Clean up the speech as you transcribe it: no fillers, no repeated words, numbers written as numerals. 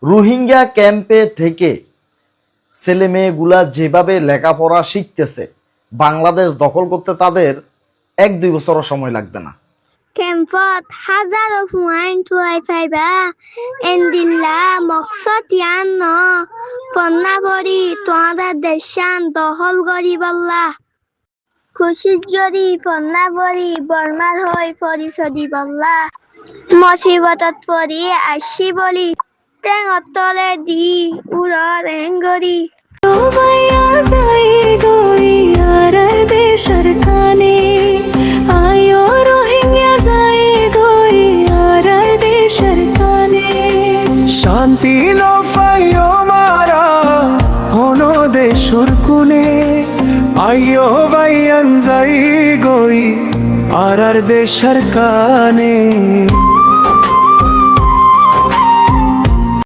রোহিঙ্গা ক্যাম্পে থেকে ছেলে মেয়েগুলা যেভাবে লেখাপড়া শিখতেছে, বাংলাদেশ দখল করতে তাদের 1-2 বছরও সময় লাগবে না। Kempot হাজারো ফুয়াইন থুয়াই ফাইবা এন্দিল্লা মকসদ ইয়ান ন ফন্না ভরি তোমাদের দেশান দখল করি বল্লা খুশির জরি ফন্না ভরি বর্মার হই পরিচদি বল্লা মসিবতত পরি আসি বলি টেং অতলে দি উড়র এঙ্গরি ভাইয়া যাই গই আর দেশের কানে আয়ো রোহিঙ্গা যাই গই আর দেশের কানে শান্তি নফাইও মারা হনো দেশুর কুনে আইও বাইয়ান যাই গই আর দেশের কানে।